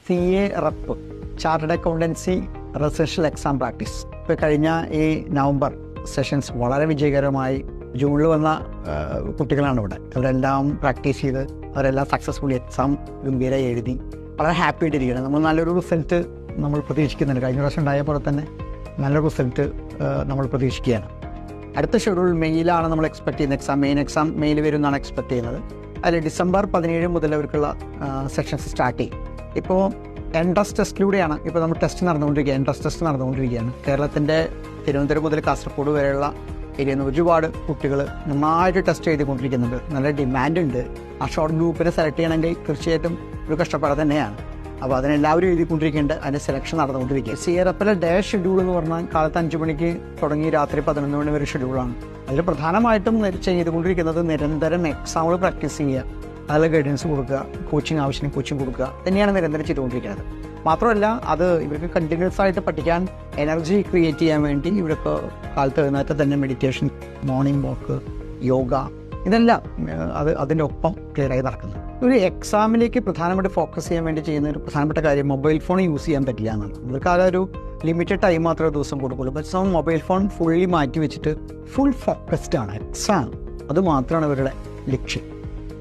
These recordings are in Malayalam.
CA rep chartered accountancy residential exam practice. ഇപ്പോൾ കഴിഞ്ഞ ഈ നവംബർ സെഷൻസ് വളരെ വിജയകരമായി ജൂണിൽ വന്ന കുട്ടികളാണ് ഇവിടെ. അവരെല്ലാം പ്രാക്ടീസ് ചെയ്ത് അവരെല്ലാം സക്സസ്ഫുള്ളി എക്സാം ഗംഭീരമായി എഴുതി വളരെ ഹാപ്പി ആയിട്ടിരിക്കുകയാണ്. നമ്മൾ നല്ലൊരു റിസൾട്ട് നമ്മൾ പ്രതീക്ഷിക്കുന്നുണ്ട്. കഴിഞ്ഞ പ്രാവശ്യം ഉണ്ടായ പോലെ തന്നെ നല്ലൊരു റിസൾട്ട് നമ്മൾ പ്രതീക്ഷിക്കുകയാണ്. അടുത്ത ഷെഡ്യൂൾ മെയിലാണ് നമ്മൾ എക്സ്പെക്ട് ചെയ്യുന്ന എക്സാം. മെയിൻ എക്സാം മെയിൽ വരും എന്നാണ് എക്സ്പെക്ട് ചെയ്യുന്നത്. അതിൽ December 17 മുതൽ അവർക്കുള്ള സെഷൻസ് സ്റ്റാർട്ട് ചെയ്യും. ഇപ്പോൾ എൻട്രൻസ് ടെസ്റ്റിലൂടെയാണ് ഇപ്പോൾ നമ്മൾ ടെസ്റ്റ് നടന്നുകൊണ്ടിരിക്കുക. എൻട്രൻസ് ടെസ്റ്റ് നടന്നുകൊണ്ടിരിക്കുകയാണ്. കേരളത്തിൻ്റെ തിരുവനന്തപുരം മുതൽ കാസർഗോഡ് വരെയുള്ള ഏരിയയിൽ നിന്ന് ഒരുപാട് കുട്ടികൾ നന്നായിട്ട് ടെസ്റ്റ് ചെയ്തുകൊണ്ടിരിക്കുന്നുണ്ട്. നല്ല ഡിമാൻഡ് ഉണ്ട്. ആ ഷോർട്ട് ഗ്രൂപ്പിനെ സെലക്ട് ചെയ്യണമെങ്കിൽ തീർച്ചയായിട്ടും ഒരു കഷ്ടപ്പാട് തന്നെയാണ്. അപ്പോൾ അതിനെല്ലാവരും എഴുതിക്കൊണ്ടിരിക്കുന്നുണ്ട്. അതിൻ്റെ സെലക്ഷൻ നടന്നുകൊണ്ടിരിക്കുക. CA റെപ്പിലെ ഡേ ഷെഡ്യൂൾ എന്ന് പറഞ്ഞാൽ കാലത്ത് 5 മണിക്ക് തുടങ്ങി രാത്രി 11 മണി വരെ ഷെഡ്യൂളാണ്. അതിൽ പ്രധാനമായിട്ടും ചെയ്തുകൊണ്ടിരിക്കുന്നത് നിരന്തരം എക്സാമുകൾ പ്രാക്ടീസ് ചെയ്യുക, അതിൽ ഗൈഡൻസ് കൊടുക്കുക, കോച്ചിങ് ആവശ്യത്തിന് കോച്ചിങ് കൊടുക്കുക തന്നെയാണ് നിരന്തരം ചെയ്തുകൊണ്ടിരിക്കുന്നത്. മാത്രമല്ല അത് ഇവർക്ക് കണ്ടിന്യൂസ് ആയിട്ട് പഠിക്കാൻ എനർജി ക്രിയേറ്റ് ചെയ്യാൻ വേണ്ടി ഇവർക്ക് കാലത്ത് എഴുന്നേറ്റ് തന്നെ മെഡിറ്റേഷൻ, മോർണിംഗ് വാക്ക്, യോഗ ഇതെല്ലാം അതിൻ്റെ ഒപ്പം ക്ലിയറായി നടക്കുന്നത്. ഒരു എക്സാമിലേക്ക് പ്രധാനമായിട്ട് ഫോക്കസ് ചെയ്യാൻ വേണ്ടി ചെയ്യുന്ന ഒരു പ്രധാനപ്പെട്ട കാര്യം മൊബൈൽ ഫോൺ യൂസ് ചെയ്യാൻ പറ്റില്ല എന്നാണ്. ഇവർക്ക് ഒരു ലിമിറ്റഡ് ടൈം മാത്രമേ ദിവസം കൊടുക്കുള്ളൂ. പക്ഷേ മൊബൈൽ ഫോൺ ഫുള്ളി മാറ്റി വെച്ചിട്ട് ഫുൾ ഫോക്കസ്ഡ് ആണ് എക്സാം. അത് മാത്രമാണ് ഇവരുടെ ലക്ഷ്യം.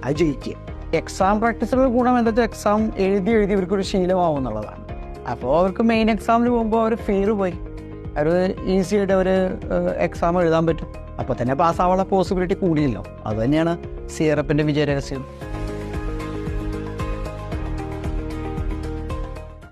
അത് ജയിക്കുക. എക്സാം പ്രാക്ടീസുകളുടെ ഗുണം എന്താ വെച്ചാൽ എക്സാം എഴുതി ഇവർക്കൊരു ശീലമാവും എന്നുള്ളതാണ്. അപ്പോൾ അവർക്ക് മെയിൻ എക്സാമിന് പോകുമ്പോൾ അവർ ഫിയർ പോയി അവർ ഈസി ആയിട്ട് അവർ എക്സാം എഴുതാൻ പറ്റും. അപ്പോൾ തന്നെ പാസ്സാവാനുള്ള പോസിബിലിറ്റി കൂടിയല്ലോ. അതുതന്നെയാണ് CA റെപ്പിൻ്റെ വിജയരഹസ്യം.